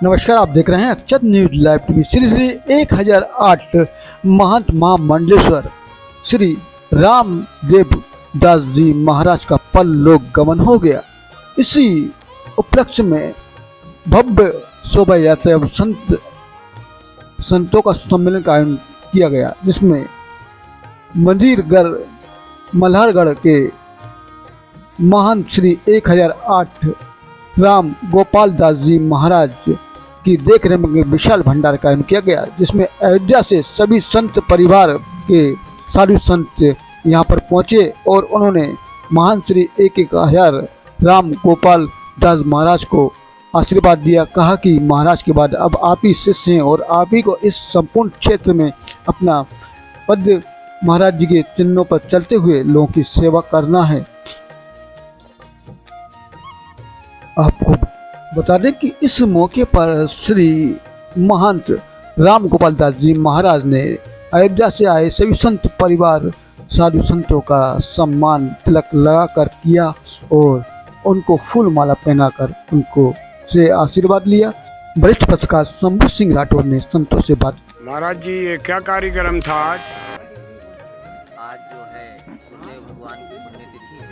नमस्कार, आप देख रहे हैं Akshat news live TV. Shri Shri 1008 महंत महामंडलेश्वर श्री रामदेव दास जी महाराज का परलोक गमन हो गया। इसी उपलक्ष्य में भव्य शोभा यात्रा एवं संतों का सम्मेलन का आयोजन किया गया, जिसमें मंदिरगढ़ मल्हारगढ़ के महंत श्री 1008 राम गोपाल दास जी महाराज की देखरेख में विशाल भंडार का आयोजन किया गया, जिसमें अयोध्या से सभी संत परिवार के साधु संत यहां पर पहुंचे और उन्होंने महान श्री 1008 राम गोपाल दास महाराज को आशीर्वाद दिया। कहा कि महाराज के बाद अब आप ही शिष्य हैं और आप ही को इस संपूर्ण क्षेत्र में अपना पद महाराज जी के चिन्हों पर चलते हुए लोगों की सेवा करना है। आपको बता दें कि इस मौके पर श्री महंत राम गोपाल दास जी महाराज ने अयोध्या से आए सभी संत परिवार साधु संतों का सम्मान तिलक लगाकर किया और उनको फूल माला पहनाकर उनको से आशीर्वाद लिया। वरिष्ठ पत्रकार शंभू सिंह राठौर ने संतों से बात। महाराज जी, ये क्या कार्यक्रम था आज? आज जो है गुरुदेव भगवान की पुण्यतिथि है।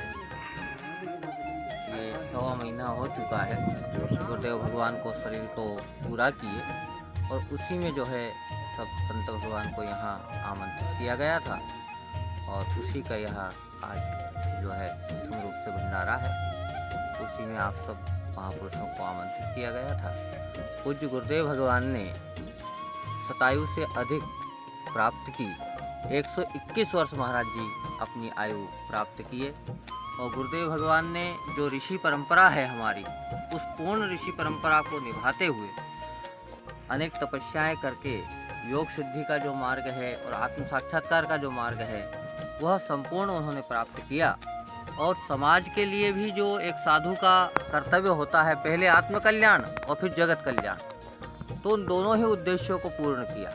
ये 1.25 महीना हो चुका है गुरुदेव भगवान को शरीर को पूरा किए, और उसी में जो है सब संत भगवान को यहाँ आमंत्रित किया गया था, और उसी का यहाँ आज जो है सूक्ष्म रूप से भंडारा है। उसी में आप सब महापुरुषों को आमंत्रित किया गया था। पूज्य गुरुदेव भगवान ने शतायु से अधिक प्राप्त की। 121 वर्ष महाराज जी अपनी आयु प्राप्त किए, और गुरुदेव भगवान ने जो ऋषि परंपरा है हमारी, उस पूर्ण ऋषि परंपरा को निभाते हुए अनेक तपस्याएं करके योग सिद्धि का जो मार्ग है और आत्म साक्षात्कार का जो मार्ग है वह संपूर्ण उन्होंने प्राप्त किया। और समाज के लिए भी जो एक साधु का कर्तव्य होता है, पहले आत्म कल्याण और फिर जगत कल्याण, तो उन दोनों ही उद्देश्यों को पूर्ण किया।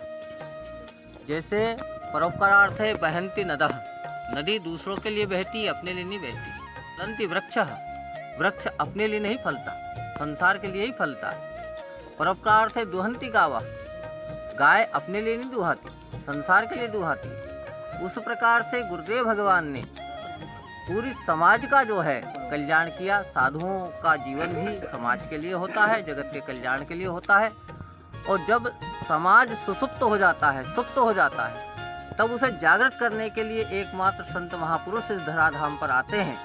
जैसे परोपकारार्थ है बहंती नदः, नदी दूसरों के लिए बहती, अपने लिए नहीं बहती। फलंति वृक्षः, वृक्ष अपने लिए नहीं फलता, संसार के लिए ही फलता है। परोपकारार्थ है दुहंती गावः, गाय अपने लिए नहीं दुहाती, संसार के लिए दुहाती। उस प्रकार से गुरुदेव भगवान ने पूरी समाज का जो है कल्याण किया। साधुओं का जीवन भी समाज के लिए होता है, जगत के कल्याण के लिए होता है। और जब समाज सुसुप्त हो जाता है, सुप्त हो जाता है, तब उसे जागृत करने के लिए एकमात्र संत महापुरुष इस धराधाम पर आते हैं।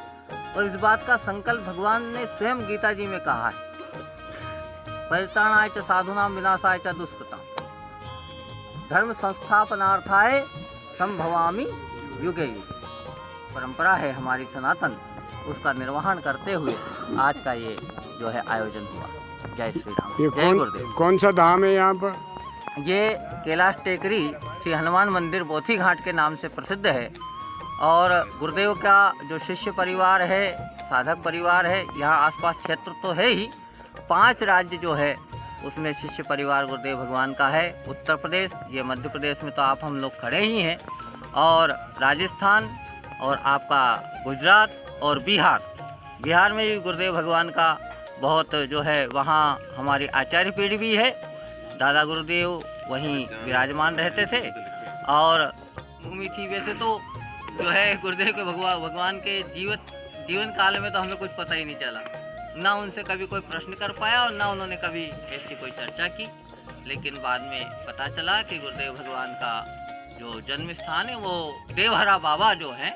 और इस बात का संकल्प भगवान ने स्वयं गीता जी में कहा है, परित्राणाय च साधूनां विनाशाय च दुष्कृतां धर्म संस्थापनार्थाय संभवामि युगे युगे। परंपरा है हमारी सनातन, उसका निर्वहन करते हुए आज का ये जो है आयोजन हुआ। जय श्री राम, जय गुरुदेव। कौन सा धाम है यहाँ पर? ये कैलाश टेकरी श्री हनुमान मंदिर बोथी घाट के नाम से प्रसिद्ध है। और गुरुदेव का जो शिष्य परिवार है, साधक परिवार है, यहाँ आसपास क्षेत्र तो है ही, 5 राज्य जो है उसमें शिष्य परिवार गुरुदेव भगवान का है। उत्तर प्रदेश, ये मध्य प्रदेश में तो आप हम लोग खड़े ही हैं, और राजस्थान, और आपका गुजरात और बिहार। बिहार में भी गुरुदेव भगवान का बहुत जो है, वहाँ हमारी आचार्य पीढ़ी भी है। दादा गुरुदेव वहीं विराजमान रहते थे, और भूमि थी। वैसे तो जो है गुरुदेव के भगवान के जीवन काल में तो हमें कुछ पता ही नहीं चला, ना उनसे कभी कोई प्रश्न कर पाया और ना उन्होंने कभी ऐसी कोई चर्चा की। लेकिन बाद में पता चला कि गुरुदेव भगवान का जो जन्म स्थान है वो देवहरा बाबा जो है,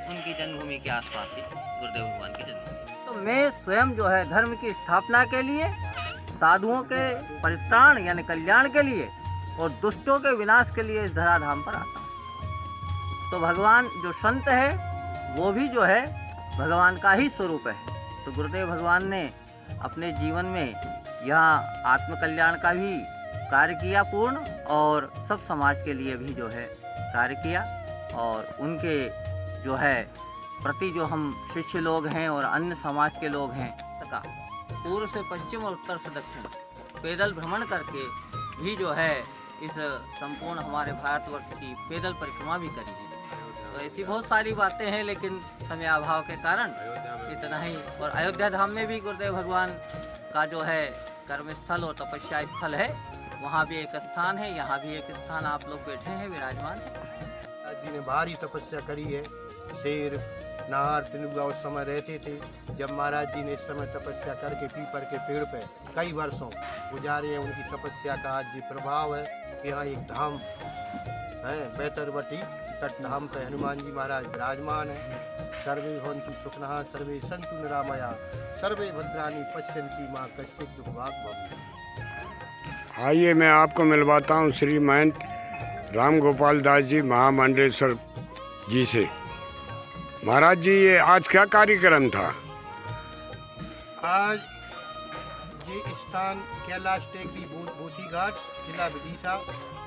उनकी जन्मभूमि के आसपास ही गुरुदेव भगवान की जन्मभूमि। तो मैं स्वयं जो है धर्म की स्थापना के लिए, साधुओं के परित्राण यानी कल्याण के लिए, और दुष्टों के विनाश के लिए इस धराधाम पर आता हूँ। तो भगवान जो संत है वो भी जो है भगवान का ही स्वरूप है। तो गुरुदेव भगवान ने अपने जीवन में यहाँ आत्म कल्याण का भी कार्य किया पूर्ण, और सब समाज के लिए भी जो है कार्य किया। और उनके जो है प्रति जो हम शिष्य लोग हैं और अन्य समाज के लोग हैं, सका पूर्व से पश्चिम और उत्तर से दक्षिण पैदल भ्रमण करके भी जो है इस संपूर्ण हमारे भारतवर्ष की पैदल परिक्रमा भी करी है। तो ऐसी बहुत सारी बातें हैं, लेकिन समय अभाव के कारण इतना ही। और अयोध्या धाम में भी गुरुदेव भगवान का जो है कर्म स्थल और तपस्या स्थल है। वहाँ भी एक स्थान है, यहाँ भी एक स्थान आप लोग बैठे हैं, विराजमान है। महाराज जी ने भारी तपस्या करी है। शेर नार तिनुगा उस समय रहते थे। जब महाराज जी ने इस समय तपस्या करके पीपल के पेड़ पे कई वर्षों गुजारे हैं, उनकी तपस्या का आज ये प्रभाव है कि यहाँ एक धाम है, बैतरवटी तट धाम पे हनुमान जी महाराज विराजमान है। सर्वे भवन्तु सुखिनः सर्वे सन्तु निरामया सर्वे भद्राणि पश्यन्ति मां कश्चित् दुःखभाग् भवेत्। आइए मैं आपको मिलवाता हूँ श्री महंत राम गोपाल दास जी महामंडलेश्वर जी से। महाराज जी, ये आज क्या कार्यक्रम था? आज ये स्थान कैलाश टेकरी बोथी घाट, जिला विदिशा,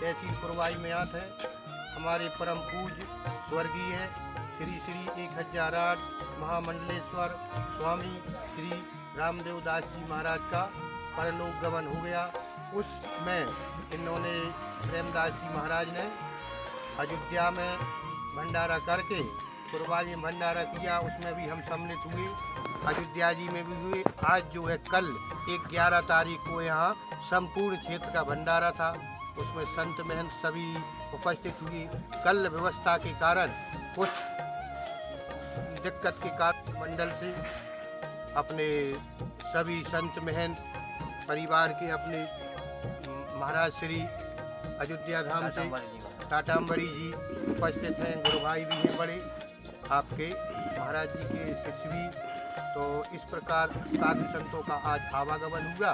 तहसील पुरवाई में आता है। हमारे परम पूज्य स्वर्गीय श्री श्री 1008 महामंडलेश्वर स्वामी श्री रामदेव दास जी महाराज का परलोक गमन हो गया। उसमें इन्होंने प्रेमदास जी महाराज ने अयोध्या में भंडारा करके पुरवाई में भंडारा किया, उसमें भी हम सम्मिलित हुए। अयोध्या जी में भी हुए। आज जो है कल 11 तारीख को यहाँ संपूर्ण क्षेत्र का भंडारा था, उसमें संत महंत सभी उपस्थित हुए। कल व्यवस्था के कारण कुछ दिक्कत के कारण मंडल से अपने सभी संत महंत परिवार के अपने महाराज श्री अयोध्या धाम से टाटाम्बरी जी उपस्थित हैं। गुरु भाई भी हैं बड़े आपके महाराज जी के शिष्य भी। तो इस प्रकार साधु संतों का आज आवागमन हुआ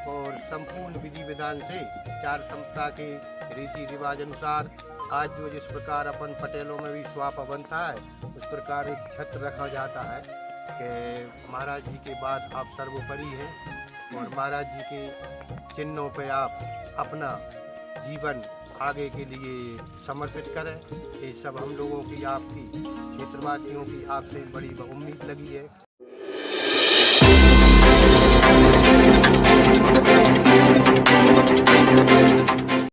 और संपूर्ण विधि विधान से 4 संस्था के रीति रिवाज अनुसार आज जो जिस प्रकार अपन पटेलों में भी स्वापा बनता है, उस प्रकार एक छत्र रखा जाता है कि महाराज जी के बाद आप सर्वोपरि हैं और महाराज जी के चिन्हों पे आप अपना जीवन आगे के लिए समर्पित करें। ये सब हम लोगों की, आपकी क्षेत्रवासियों की आपसे बड़ी उम्मीद लगी है।